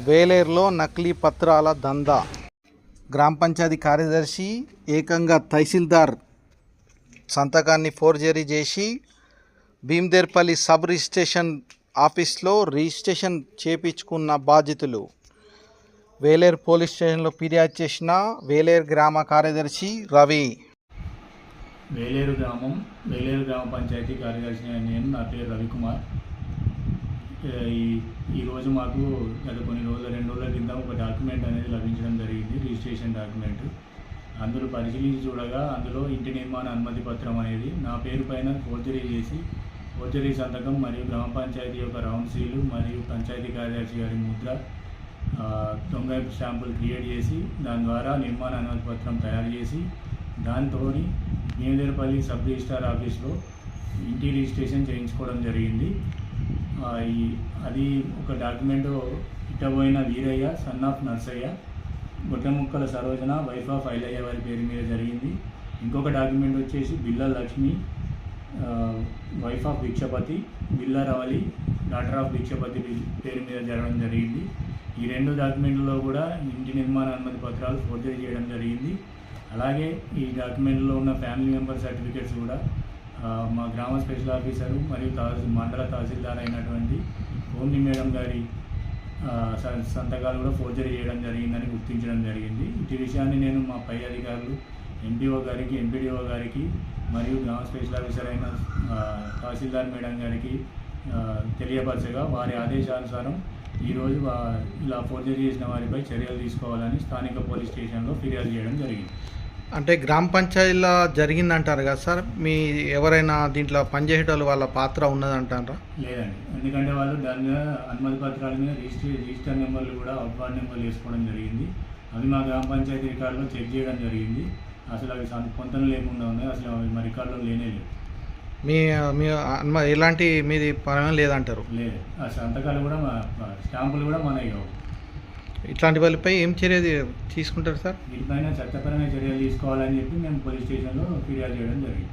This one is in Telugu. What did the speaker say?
వేలేరులో నకిలీ పత్రాల దందా. గ్రామ పంచాయతీ కార్యదర్శి ఏకంగా తహసీల్దార్ సంతకాన్ని ఫోర్జరీ చేసి భీమ్దేర్పల్లి సబ్ రిజిస్ట్రేషన్ ఆఫీస్లో రిజిస్ట్రేషన్ చేయించుకున్న బాధితులు. వేలేరు పోలీస్ స్టేషన్లో ఫిర్యాదు చేసిన వేలేరు గ్రామ కార్యదర్శి రవి. వేలేరు గ్రామ పంచాయతీ కార్యదర్శి నేను. నా పేరు రవికుమార్. ఈరోజు మాకు గత కొన్ని రోజులు 2 రోజుల కింద ఒక డాక్యుమెంట్ అనేది లభించడం జరిగింది, రిజిస్ట్రేషన్ డాక్యుమెంట్. అందులో పరిశీలించి చూడగా అందులో ఇంటి నిర్మాణ అనుమతి పత్రం అనేది నా పేరు పైన ఫోర్జరీ సంతకం మరియు గ్రామ పంచాయతీ యొక్క రౌండ్ సీలు మరియు పంచాయతీ కార్యదర్శి గారి ముద్ర, దొంగ స్టాంపులు క్రియేట్ చేసి దాని ద్వారా నిర్మాణ అనుమతి పత్రం తయారు చేసి దాంతో భీమదేర్పల్లి సబ్ రిజిస్ట్రార్ ఆఫీస్లో ఇంటి రిజిస్ట్రేషన్ చేయించుకోవడం జరిగింది. అది ఒక document Ittaboina Veerayya son of Narsayya, Gottemukkala Sarojana wife of Ailayya వారి పేరు మీద జరిగింది. ఇంకొక డాక్యుమెంట్ వచ్చేసి బిల్ల లక్ష్మి వైఫ్ ఆఫ్ భిక్షపతి, బిల్ల రవలి డాటర్ ఆఫ్ భిక్షపతి పేరు మీద జరగడం జరిగింది. ఈ 2 డాక్యుమెంట్లలో కూడా ఇంటి నిర్మాణ అనుమతి పత్రాలు ఫోర్జరీ చేయడం జరిగింది. అలాగే ఈ డాక్యుమెంట్లో ఉన్న ఫ్యామిలీ మెంబర్ సర్టిఫికేట్స్ కూడా మా గ్రామ స్పెషల్ ఆఫీసరు మరియు మండల తహసీల్దార్ అయినటువంటి ఓమ్ని మేడం గారి సంతకాలు కూడా ఫోర్జరీ చేయడం జరిగిందని గుర్తించడం జరిగింది. ఇటు విషయాన్ని నేను మా పై అధికారులు ఎంపీఓ గారికి, ఎంపీడీఓ గారికి మరియు గ్రామ స్పెషల్ ఆఫీసర్ అయిన తహసీల్దార్ మేడం గారికి తెలియపరచగా వారి ఆదేశానుసారం ఈరోజు ఇలా ఫోర్జరీ చేసిన వారిపై చర్యలు తీసుకోవాలని స్థానిక పోలీస్ స్టేషన్లో ఫిర్యాదు చేయడం జరిగింది. అంటే గ్రామ పంచాయతీలో జరిగిందంటారు కదా సార్, మీ ఎవరైనా దీంట్లో పనిచేసేటోళ్ళు వాళ్ళ పాత్ర ఉన్నదంటారా? లేదండి, ఎందుకంటే వాళ్ళు దాని మీద అనుమతి పత్రాల మీద రిజిస్టర్ నెంబర్లు కూడా అవుట్వార్డ్ నెంబర్లు వేసుకోవడం జరిగింది. అవి మా గ్రామ పంచాయతీ రికార్డులో చెక్ చేయడం జరిగింది. అసలు అవి పొంతన లేకుండా ఉన్నాయి, అసలు అవి మా రికార్డులో లేనే లేదు. మీ ఎలాంటి మీది పరం లేదంటారు? లేదు, ఆ సంతకాలు కూడా స్టాంపులు కూడా మనవి కావు. ఇట్లాంటి వాళ్ళపై ఏం చర్య తీసుకుంటారు సార్? వీటిపైన చట్టపరమైన చర్యలు తీసుకోవాలని చెప్పి మేము పోలీస్ స్టేషన్లో ఫిర్యాదు చేయడం జరిగింది.